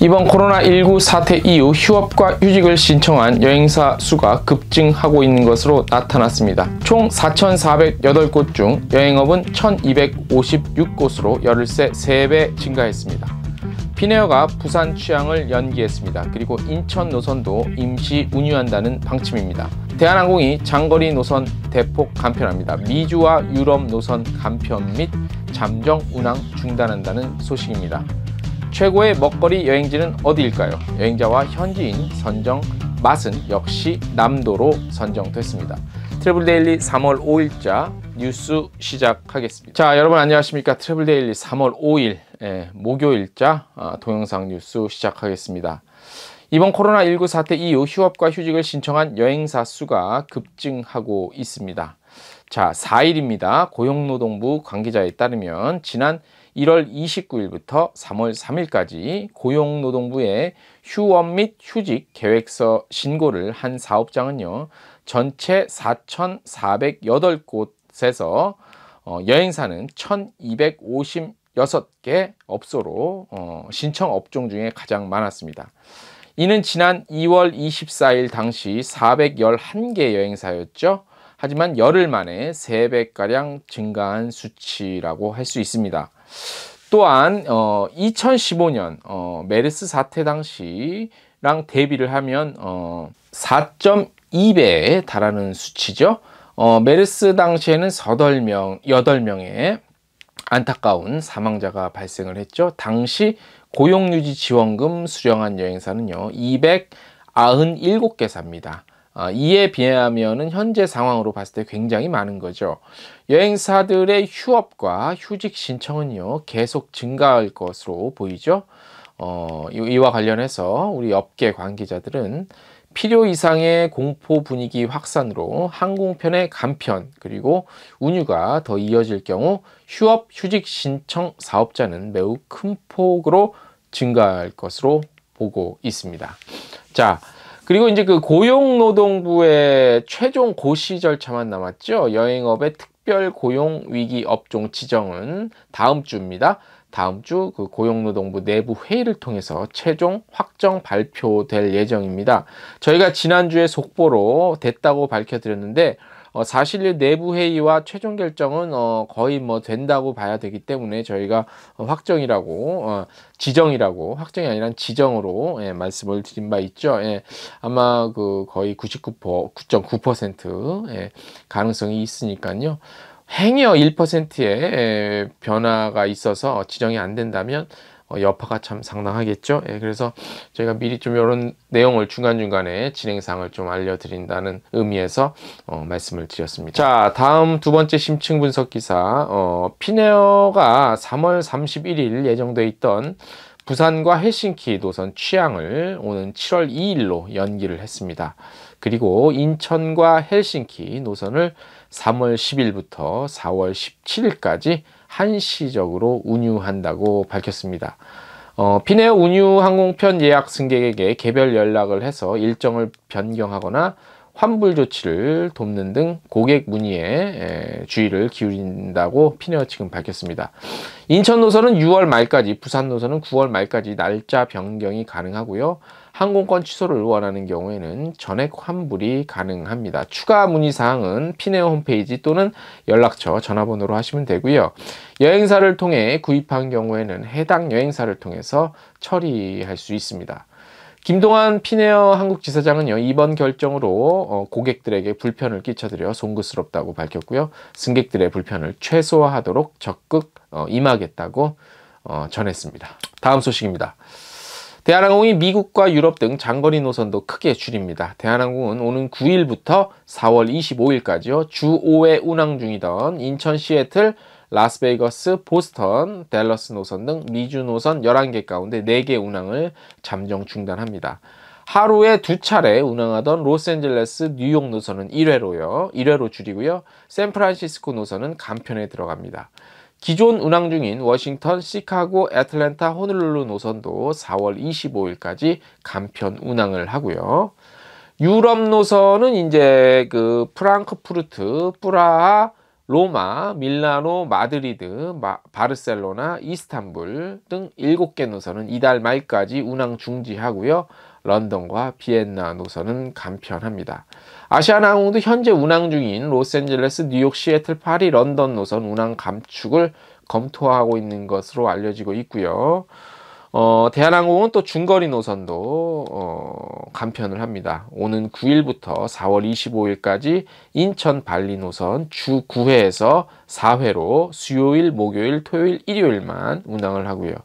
이번 코로나19 사태 이후 휴업과 휴직을 신청한 여행사 수가 급증하고 있는 것으로 나타났습니다. 총 4,408곳 중 여행업은 1,256곳으로 열흘새 3배 증가했습니다. 피네어가 부산 취항을 연기했습니다. 그리고 인천 노선도 임시 운유한다는 방침입니다. 대한항공이 장거리 노선 대폭 간편합니다. 미주와 유럽 노선 간편 및 잠정 운항 중단한다는 소식입니다. 최고의 먹거리 여행지는 어디일까요? 여행자와 현지인 선정 맛은 역시 남도로 선정됐습니다. 트래블데일리 3월 5일자 뉴스 시작하겠습니다. 자, 여러분 안녕하십니까? 트래블데일리 3월 5일 목요일자 동영상 뉴스 시작하겠습니다. 이번 코로나19 사태 이후 휴업과 휴직을 신청한 여행사 수가 급증하고 있습니다. 자, 4일입니다. 고용노동부 관계자에 따르면 지난 1월 29일부터 3월 3일까지 고용노동부에 휴업 및 휴직 계획서 신고를 한 사업장은요, 전체 4,408곳에서 여행사는 1,256개 업소로 신청 업종 중에 가장 많았습니다. 이는 지난 2월 24일 당시 411개 여행사였죠. 하지만 열흘 만에 3배가량 증가한 수치라고 할 수 있습니다. 또한 2015년 메르스 사태 당시랑 대비를 하면 4.2배에 달하는 수치죠. 메르스 당시에는 8명의 안타까운 사망자가 발생을 했죠. 당시 고용유지 지원금 수령한 여행사는요 297개사입니다. 이에 비하면 현재 상황으로 봤을 때 굉장히 많은 거죠. 여행사들의 휴업과 휴직 신청은요 계속 증가할 것으로 보이죠. 이와 관련해서 우리 업계 관계자들은 필요 이상의 공포 분위기 확산으로 항공편의 간편 그리고 운유가 더 이어질 경우 휴업 휴직 신청 사업자는 매우 큰 폭으로 증가할 것으로 보고 있습니다. 자, 그리고 이제 그 고용노동부의 최종 고시 절차만 남았죠. 여행업의 특별 고용 위기 업종 지정은 다음 주입니다. 다음 주 그 고용노동부 내부 회의를 통해서 최종 확정 발표될 예정입니다. 저희가 지난주에 속보로 됐다고 밝혀드렸는데 사실 이 내부 회의와 최종 결정은 거의 뭐 된다고 봐야 되기 때문에 저희가 확정이라고 지정이라고 확정이 아니라 지정으로 말씀을 드린 바 있죠. 아마 그 거의 9.9% 가능성이 있으니까요. 행여 1%의 변화가 있어서 지정이 안 된다면 여파가 참 상당하겠죠. 그래서 저희가 미리 좀 이런 내용을 중간중간에 진행사항을 좀 알려드린다는 의미에서 말씀을 드렸습니다. 자, 다음 두 번째 심층 분석 기사. 피네어가 3월 31일 예정돼 있던 부산과 헬싱키 노선 취항을 오는 7월 2일로 연기를 했습니다. 그리고 인천과 헬싱키 노선을 3월 10일부터 4월 17일까지 한시적으로 운유한다고 밝혔습니다. 피네어 운유 항공편 예약 승객에게 개별 연락을 해서 일정을 변경하거나 환불 조치를 돕는 등 고객 문의에 주의를 기울인다고 피네어 측은 밝혔습니다. 인천 노선은 6월 말까지, 부산 노선은 9월 말까지 날짜 변경이 가능하고요. 항공권 취소를 원하는 경우에는 전액 환불이 가능합니다. 추가 문의사항은 피네어 홈페이지 또는 연락처, 전화번호로 하시면 되고요. 여행사를 통해 구입한 경우에는 해당 여행사를 통해서 처리할 수 있습니다. 김동환 피네어 한국지사장은요, 이번 결정으로 고객들에게 불편을 끼쳐드려 송구스럽다고 밝혔고요. 승객들의 불편을 최소화하도록 적극 임하겠다고 전했습니다. 다음 소식입니다. 대한항공이 미국과 유럽 등 장거리 노선도 크게 줄입니다. 대한항공은 오는 9일부터 4월 25일까지요. 주 5회 운항 중이던 인천 시애틀, 라스베이거스, 보스턴, 댈러스 노선 등 미주 노선 11개 가운데 4개 운항을 잠정 중단합니다. 하루에 2차례 운항하던 로스앤젤레스, 뉴욕 노선은 1회로 줄이고요. 샌프란시스코 노선은 간편에 들어갑니다. 기존 운항 중인 워싱턴, 시카고, 애틀랜타, 호놀룰루 노선도 4월 25일까지 간편 운항을 하고요. 유럽 노선은 이제 그 프랑크푸르트, 프라하, 로마, 밀라노, 마드리드, 바르셀로나, 이스탄불 등 7개 노선은 이달 말까지 운항 중지하고요. 런던과 비엔나 노선은 간편합니다. 아시아나항공도 현재 운항 중인 로스앤젤레스, 뉴욕, 시애틀, 파리, 런던 노선 운항 감축을 검토하고 있는 것으로 알려지고 있고요. 대한항공은 또 중거리 노선도 간편을 합니다. 오는 9일부터 4월 25일까지 인천 발리 노선 주 9회에서 4회로 수요일, 목요일, 토요일, 일요일만 운항을 하고요.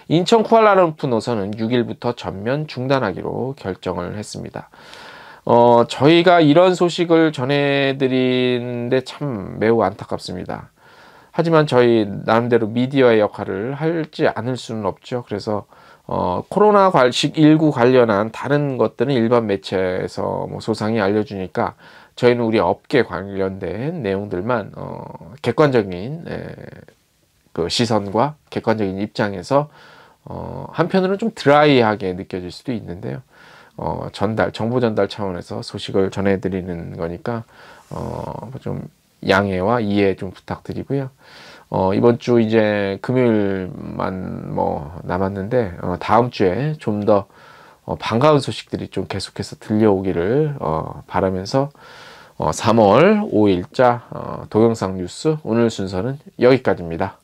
인천 쿠알라룸푸 노선은 6일부터 전면 중단하기로 결정을 했습니다. 저희가 이런 소식을 전해드리는데 참 매우 안타깝습니다. 하지만 저희 나름대로 미디어의 역할을 하지 않을 수는 없죠. 그래서 코로나19 관련한 다른 것들은 일반 매체에서 뭐 소상히 알려주니까 저희는 우리 업계 관련된 내용들만 객관적인 그 시선과 객관적인 입장에서 한편으로는 좀 드라이하게 느껴질 수도 있는데요. 정보 전달 차원에서 소식을 전해드리는 거니까 좀 양해와 이해 좀 부탁드리고요. 이번 주 이제 금요일만 뭐 남았는데 다음 주에 좀 더 반가운 소식들이 좀 계속해서 들려오기를 바라면서 3월 5일자 동영상 뉴스 오늘 순서는 여기까지입니다.